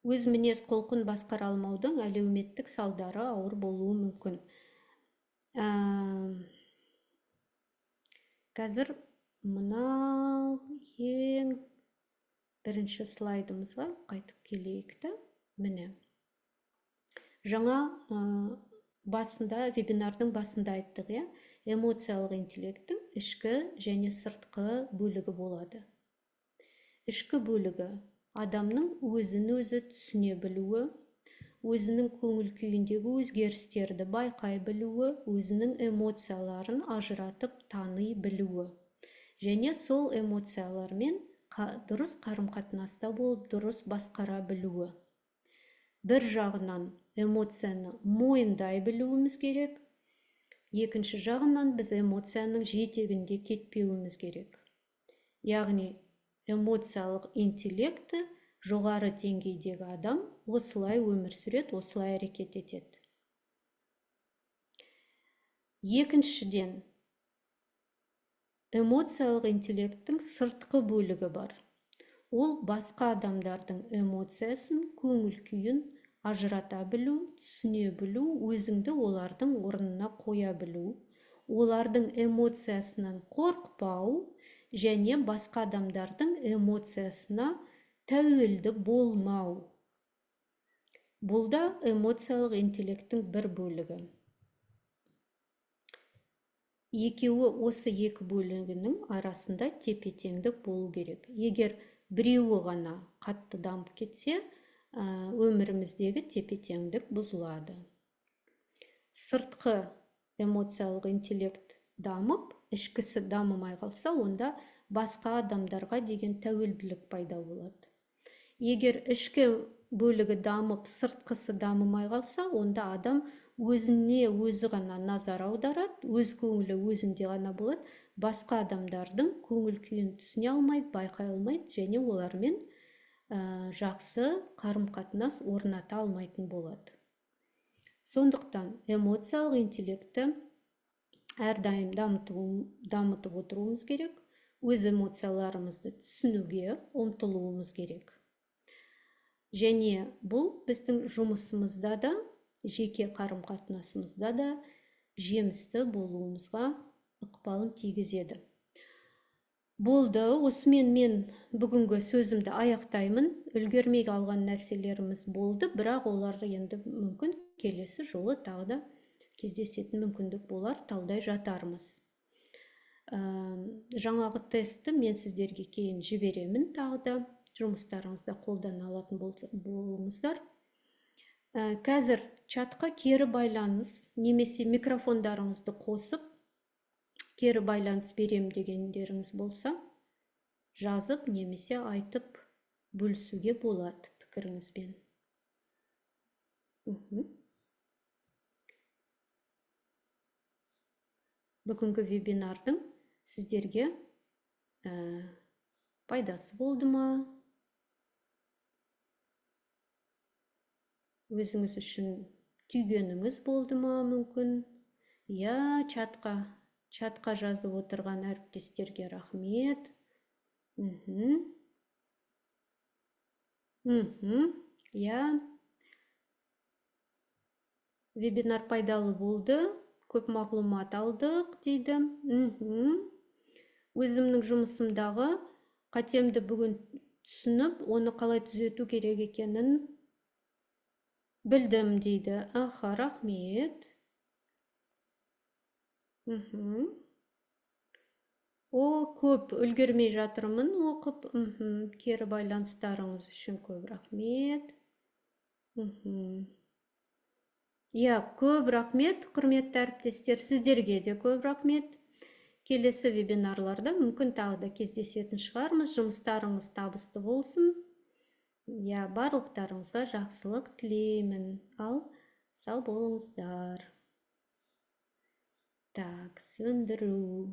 Өз мінез құлқын басқара алмаудың әлеуметтік салдары ауыр болуы мүмкін. Қазір мына ең бірінші слайдымызға қайтып келейік та. Міне. Жаңа вебинардың басында айттық, эмоциялық интеллекттің ішкі және сыртқы бөлігі болады. Ішкі бөлігі адамның өзін-өзі түсіне білуі, өзінің көңіл күйіндегі өзгерістерді байқай білуі, өзінің эмоцияларын ажыратып тани білуі, және сол эмоциялармен дұрыс қарым-қатынаста болып, дұрыс басқара білуі. Бір жағынан эмоцияны мойындай білуіміз керек, екінші жағынан біз эмоцияның жетегінде кетпеуіміз керек. Яғни, эмоциялық интеллекті жоғары деңгейдегі адам осылай өмір сүреді, осылай әрекет етеді. Екіншіден, эмоциялық интеллекттің сыртқы бөлігі бар. Ол басқа адамдардың эмоциясын, көңіл күйін ажырата білу, түсіне білу, өзіңді олардың орнына қоя білу, олардың эмоциясынан қорқпау және басқа адамдардың эмоциясына тәуелді болмау. Бұл да эмоциялық интеллекттің бір бөлігі. Екеуі осы екі бөлігінің арасында тепе-теңдік болу керек. Егер біреуі ғана қатты дамып кетсе, өміріміздегі тепе-теңдік бұзылады. Сыртқы эмоциялық интеллект дамып, ішкісі дамымай қалса, онда басқа адамдарға деген тәуелділік пайда болады. Егер ішкі бөлігі дамып, сыртқысы дамымай қалса, онда адам өзіне өзі ғана назар аударады, өз көңілі өзінде ғана болады, басқа адамдардың көңіл күйін түсіне алмайды, байқай алмайды, және олармен жақсы қарым-қатынас орната алмайтын болады. Сондықтан эмоциялық интеллектті әрдайым дамытып отыруымыз керек, өз эмоцияларымызды түсінуге ұмтылуымыз керек. Және бұл біздің жұмысымызда да, жеке қарым-қатынасымызда да жемісті болуымызға ықпалын тигізеді. Болды, осымен мен бүгінгі сөзімді аяқтаймын. Үлгермей қалған нәрселеріміз болды, бірақ олар енді мүмкін келесі жолы тағы да кездесетін мүмкіндік болар, талдай жатармыз. Жаңағы тестті мен сіздерге кейін жіберемін, тағы да жұмыстарыңызда қолдана алатын болыңыздар. Қазір чатқа кері байланыс немесе микрофондарыңызды қосып кері байланыс берем дегендеріңіз болса, жазып немесе айтып бөлісуге болады пікіріңізбен. Бүгінгі вебинардың сіздерге пайдасы болды ма? Өзіңіз үшін түйгеніңіз болды ма мүмкін? Я, чатқа жазып отырған әріптестерге рахмет. Я, вебинар пайдалы болды, көп мағлұмат алдық дейді. Өзімнің жұмысымдағы қатемді бүгін түсініп, оны қалай түзету керек екенін білдім дейді. Аха, рахмет. О, көп үлгермей жатырмын оқып. Кері байланыстарыңыз үшін көп рахмет. Я, көп рахмет, құрметті әріптестер, сіздерге де көп рахмет. Келесі вебинарларда мүмкін тағы да кездесетін шығармыз. Жұмыстарыңыз табысты болсын. Я, барлықтарыңызға жақсылық тілеймін. Ал, сау болыңыздар. Так, сөндіру.